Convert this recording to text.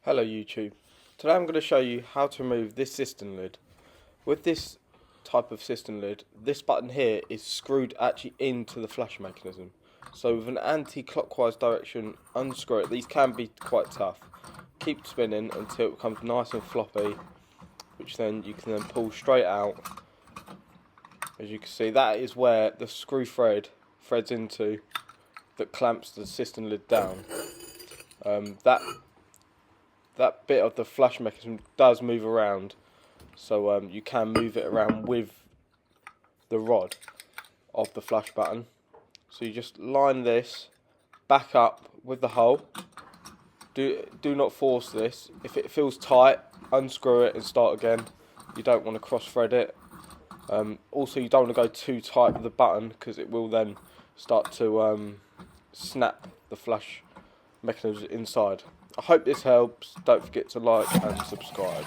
Hello YouTube. Today I'm going to show you how to remove this cistern lid. With this type of cistern lid, this button here is screwed actually into the flush mechanism. So with an anti-clockwise direction, unscrew it. These can be quite tough. Keep spinning until it becomes nice and floppy, which then you can then pull straight out. As you can see, that is where the screw thread threads into that clamps the cistern lid down. That bit of the flush mechanism does move around, so you can move it around with the rod of the flush button. So you just line this back up with the hole. Do not force this. If it feels tight, unscrew it and start again. You don't want to cross thread it. Also, you don't want to go too tight with the button because it will then start to snap the flush mechanism inside. I hope this helps. Don't forget to like and subscribe.